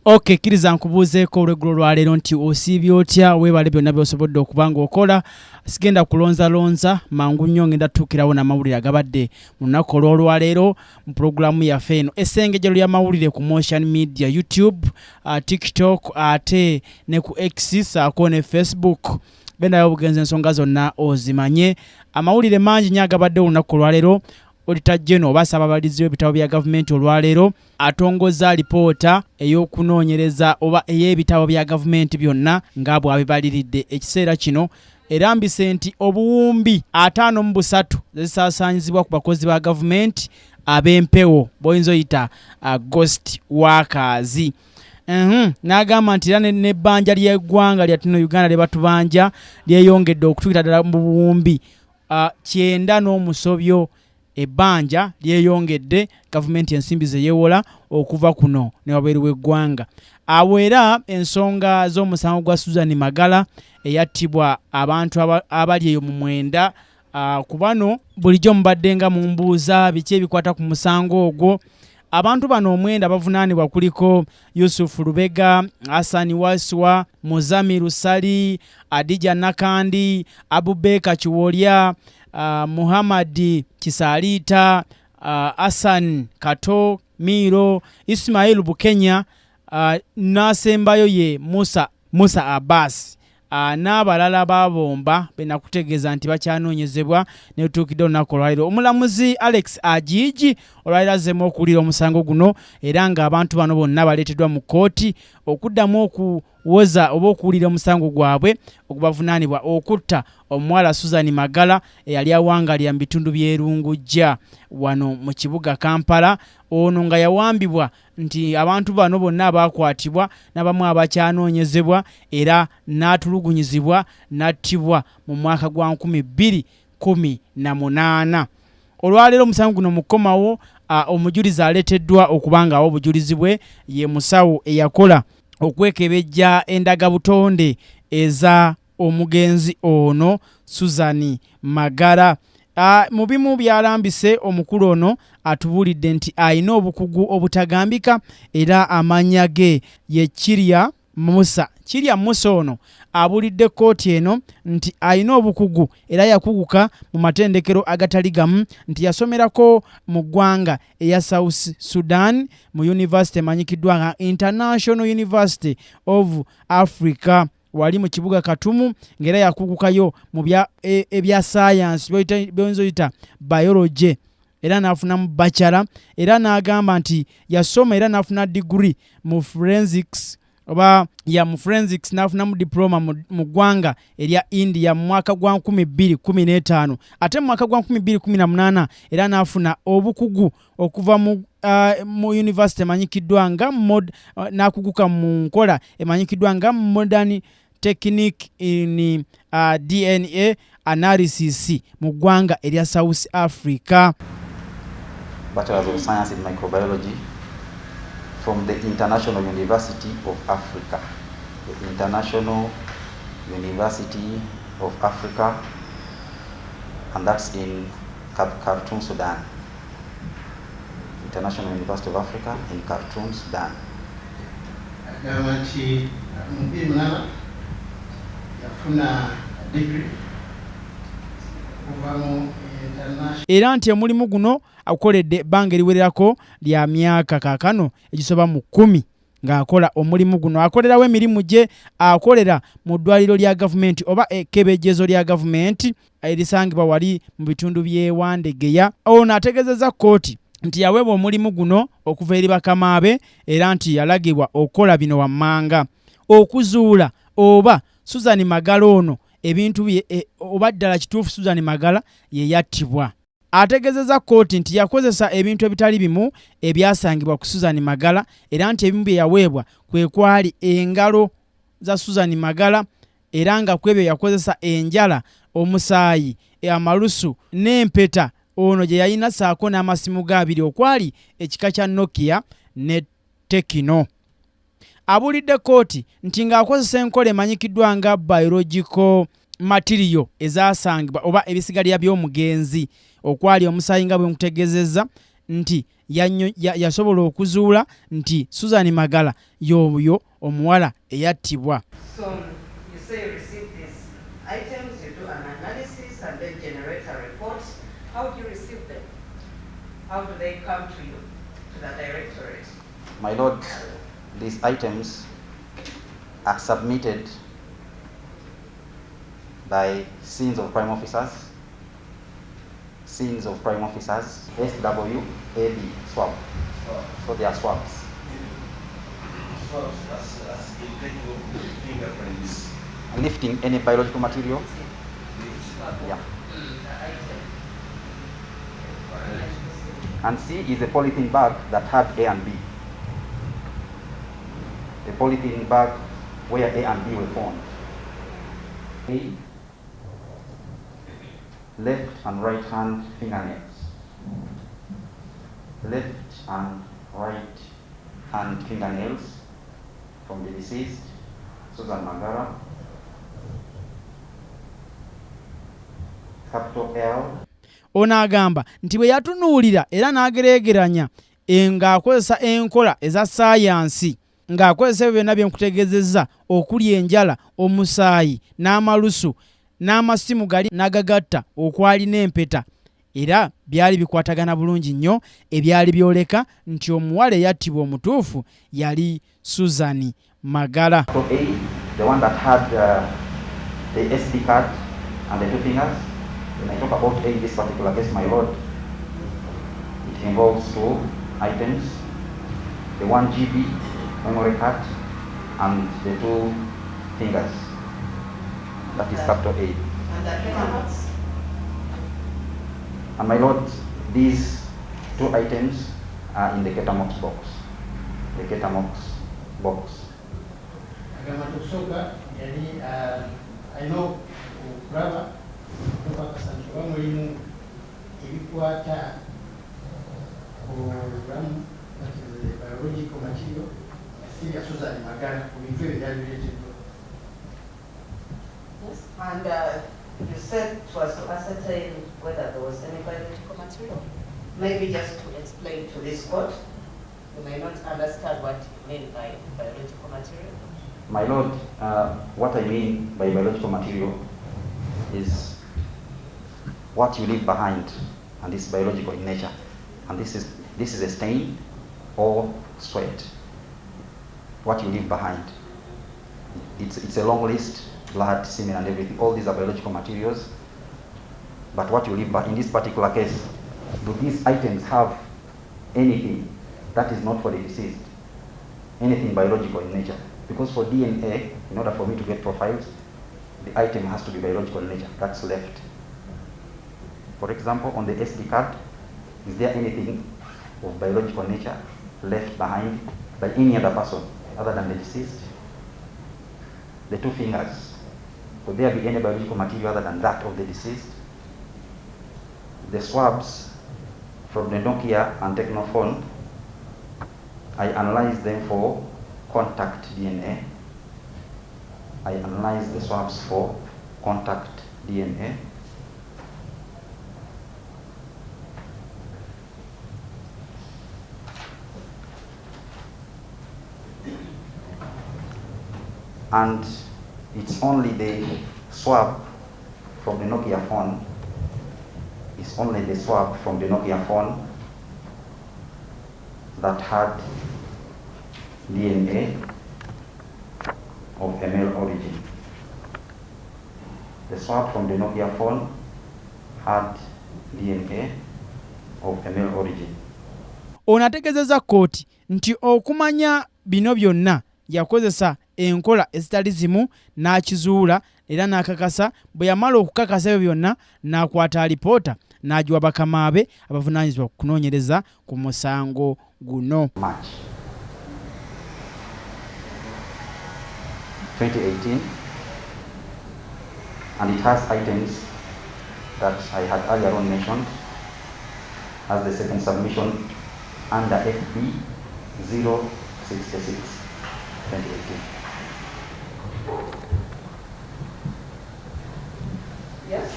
Okay, kiriza nkubuuzeeko olweggulo lwa leero nti osiibye otya weebale byonna by'osobodde okuba ng'okola. Sigenda kulonzalonza mangu nnyo ngenda tuukirawo n'amawulire agabadde mu lunaku olw'olwa leero mu pulogulaamu yaffe eno essengejero ly'amawulire ku Motion Media, YouTube, TikTok ate ne ku X saako ne Facebook. Bendayo obugenzi ensonga zonna ozimanye. Amawulire mangi nnyo agabadde olunaku olwa leero. Auditor General oba Ssaababalizi w'ebitabo bya gavumenti olwaleero atongozza alipoota ey'okunoonyereza oba ey'ebitabo bya gavumenti byonna nga bw'abibaliridde ekiseera kino. Erambise nti obuwumbi 53 zisaasaanyizibwa ku bakozi ba gavumenti ab'empewo boyinza oyita ghost workers. N'agamba nti era n'ebbanja ly'eggwanga lya tino Uganda lye batubanja lyeyongedde okutuukira ddala mu buwumbi 9 n'omusobyo. Ebbanja lyeyongedde gavumenti ensimbi ze yeewola okuva kuno ne wabweru w'eggwanga. Awo era ensonga z'omusango gwa Suzan Magara eyattibwa abantu abali eyo mu 9 ku bano bulijjo mubadde nga mu mbuuza biki ebikwata ku musango ogwo. Abantu bano 9 bavunaanibwa kuliko Yusuf Lubega, Hassan Waswa, Muzamiru Sali, Adija Nakandi, Abubeka Chiwolya, Muhammad Kisalita, Hassan Kato, Miro, Ismail Bukenya, nasembayo ye Musa Abbas. N'abalala babomba benakutegeeza nti bakyanoonyezebwa ne tuukidde olunaku olwaleero. Omulamuzi Alex Ajiji olwaleero azzeemu okuwulira omusango guno era ng'abantu bano bonna baleeteddwa mu kkooti okuddamu okuwoza oba okuwulira omusango gwabwe ogubavunaanibwa okutta omuwala Suzan Magara eyali awangalira mu bitundu by'Erungujja wano mu kibuga Kampala. Ono nga yawambibwa nti abantu bano bonna abakwatibwa n'abamu abakyanoonyezebwa era n'atulugunyizibwa n'attibwa mu mwaka gwa 2018. Olwaleero omusango guno mukomawo omujulizi aleeteddwa okubanga awo obujulizi bwe ye musawo eyakola okwekebejja endagabutonde eza omugenzi ono Suzan Magara. Mu bimu byalambise omukulu ono atubuulidde nti alina obukugu obutagambika era amannya ge ye Musa. Musa ono abuulidde kkooti eno nti alina obukugu era yakuguka mu matendekero agatali gamu nti yasomerako mu ggwanga eya South Sudan mu University emanyikiddwa nga International University of Africa wali mu kibuga Katumu ngera yakugukayo mu ebya science byonzo yita biology era nafunamu bachelor era n'agamba nti yasoma era nafuna degree mu forensics oba ya mu forensics nafunamu diploma mu ggwanga erya India mu mwaka gwa 2015 ate mu mwaka gwa 2018 era nafuna obukugu okuva mu university emanyikiddwa nga nakuguka mu nkola emanyikiddwa nga modern technique in DNA analysis mu ggwanga erya South Africa. Bachelor of Science in Microbiology from the International University of Africa. The International University of Africa, and that's in Khartoum, Sudan. International University of Africa in Khartoum, Sudan. Era nti omulimu guno akoledde ebbanga eriwererako lya myaka kaakano egisoba mu 10 ng'akola omulimu guno. Akolerawo emirimu gye akolera mu ddwaliro lya gavumenti oba ekkebejezo lya gavumenti erisangibwa wali mu bitundu by'e Wandegeya. Ono ategeezezza kkooti nti yaweebwa omulimu guno okuva eri bakama be era nti yalagibwa okukola bino wammanga okuzuula oba Suzan Magara ono ebintu bye oba ddala kituufu Suzan Magara ye yattibwa. Ategeezezza kkooti nti yakozesa ebintu ebitali bimu ebyasangibwa ku Suzan Magara era nti ebimu bye yaweebwa kwe kwali engalo za Suzan Magara era nga kwebyo yakozesa enjala, omusaayi, amalusu n'empeta ono gye yalina saako n'amasimu ga 2 okwali ekika kya Nokia ne Tekino. Abuulidde kkooti nti ng'akozesa enkola emanyikiddwa nga biological material ezasangibwa oba ebisigalira by'omugenzi okwali omusaayi nga bwe mutegeezezza nti yasobola okuzuula nti Suzan Magara y'oyo omuwala eyattibwa. So you say you receive these items, you do an analysis and then generate a report. How do you receive them? How do they come to you, to the directorate? My Lord, these items are submitted by scenes of crime officers, SW, AD, swab. So they are swabs. Swabs as in taking fingerprints. Lifting any biological material. Yeah. And C is a polythene bag that had A and B. A polythene bag where A and B were found. A, left and right hand fingernails. Left and right hand fingernails from the deceased, Suzan Magara. Capital L. Ono agamba nti bwe yatunuulira era n'agereegeranya ng'akozesa enkola eza saayansi ng'akozesa ebyo byonna bye nkutegeezezza okuli enjala, omusaayi n'amalusu n'amasimu gali n'agagatta okwali n'empeta era byali bikwatagana bulungi nnyo ebyali byoleka nti omuwala eyattibwa omutuufu yali Suzan Magara. So A, the one that had the SD card and the two fingers. When I talk about A in this particular case, my Lord, it involves two items, the 1 GB memory card and the two fingers. That is capital A. And the records? And my Lord, these two items are in the Ketamox box. The Ketamox box. I know brother tukasanjwa mulimu ebikwata obulamu biological material ya Suzan Magara ku bintu ebyabireetedwa. Yes. And you said it was to ascertain whether there was any biological material. Maybe just to explain to this court, you may not understand what you mean by biological material. My Lord, what I mean by biological material is what you leave behind, and this is biological in nature. And this is a stain or sweat. What you leave behind. It's a long list, blood, semen, and everything. All these are biological materials. But what you leave behind, in this particular case, do these items have anything that is not for the deceased? Anything biological in nature? Because for DNA, in order for me to get profiles, the item has to be biological in nature. That's left. For example, on the SD card, is there anything of biological nature left behind by any other person other than the deceased? The two fingers, could there be any biological material other than that of the deceased? The swabs from the Nokia and Technophone, I analyzed them for contact DNA. I analyzed the swabs for contact DNA. And it's only the swab from the Nokia phone. It's only the swab from the Nokia phone that had DNA of a male origin. The swab from the Nokia phone had DNA of a male origin. Ono ategeezezza kkooti nti okumanya bino byonna yakozesa enkola ezitali zimu n'akizuula era n'akakasa bwe yamala okukakasa ebyo byonna n'akwata alipoota n'agiwa bakama be abavunaanyizibwa ku kunoonyereza ku musango guno. March 2018, and it has items that I had earlier on mentioned as the second submission under FB 066 2018. Yes.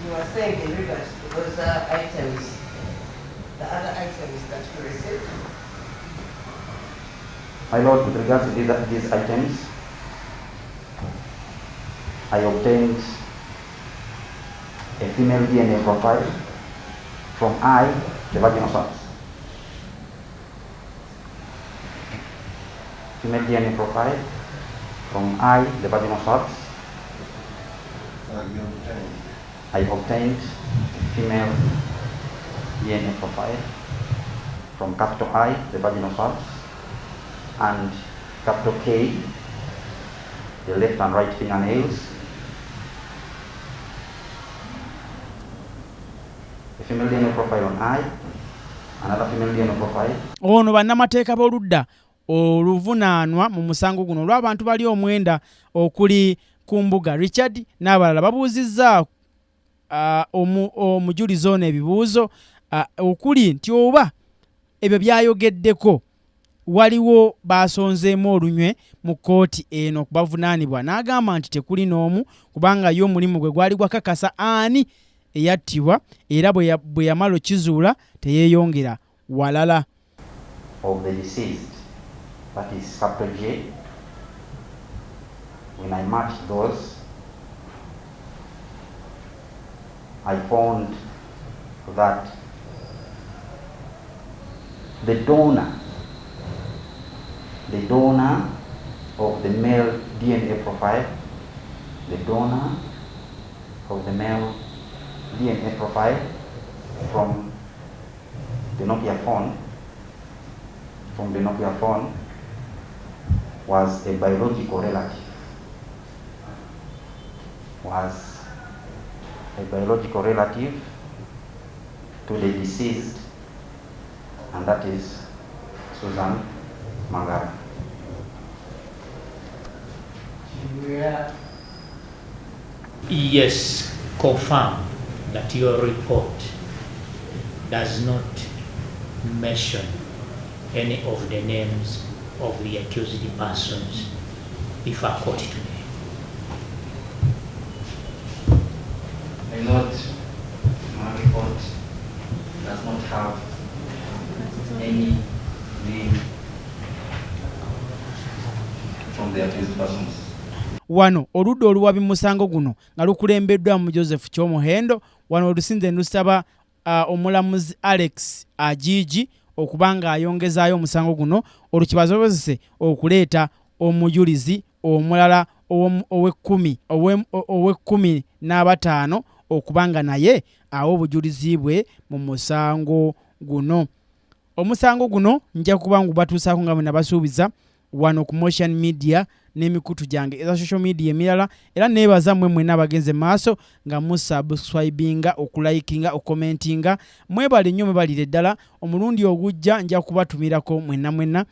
You are saying in regards because I My Lord, with regards to these items, I obtained a female DNA profile from I, the vaginal swabs. Female DNA profile from I, the vaginal swabs. I obtained female DNA profile from capital I, the vaginal swabs, and capital K, the left and right fingernails. A female DNA profile on I, another female DNA profile. Ono bannamateeka b'oludda oluvunaanwa mu musango guno olw'abantu bali omwenda okuli ku mbuga. Richard n'abalala babuuzizza omujulizi ono ebibuuzo okuli nti oba ebyo byayogeddeko waliwo basonzeemu olunywe mu kkooti eno okubavunaanibwa. N'agamba nti tekuli n'omu kubanga yo omulimu gwe gwali gwakakasa ani eyattibwa era bwe yamala okizuula teyeeyongera walala. Of the deceased, that is capital J. When I matched those, I found that the donor of the male DNA profile, the donor of the male DNA profile from the Nokia phone, was a biological relative. To the deceased, and that is Suzan Magara. Yes, confirm that your report does not mention any of the names of the accused persons before court today. My Lord, my report does not have any name from the accused persons. Wano oludda oluwabi musango guno nga lukulembeddwa mu Joseph Kyomuhendo. Wano olusinze lusaba omulamuzi Alex Ajiji okubanga ayongezaayo omusango guno olukibasobozese okuleeta omujulizi omulala ow'ekkumi n'abataano okubanga naye awo obujulizi bwe mu musango guno. Omusango guno nja kuba ngubatuusaako nga bwe nabasuubiza wano ku Motion Media n'emikutu gyange eza social media emirala, era neebaza mmwe mwenna abagenze maaso nga musubscribinga, okulayikinga, okukomentinga. Mwebale nnyo, mwebalire ddala. Omulundi ogujja nja kubatumirako mwenna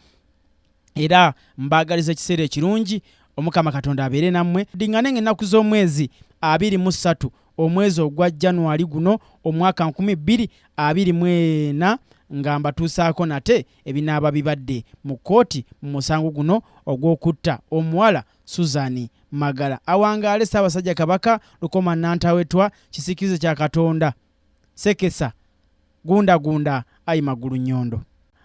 era mbaagaliza ekiseera ekirungi. Omukama Katonda abeere nammwe. Dingane ng'ennaku z'omwezi 23 omwezi ogwa January guno omwaka 2024 nga mbatuusaako nate ebinaaba bibadde mu kkooti mu musango guno ogw'okutta omuwala Suzan Magara. Awangaale Ssaabasajja Kabaka Lukoma Nantawetwa, kisiikirize kya Katonda, Sekesa gunda ayi magulu nnyondo.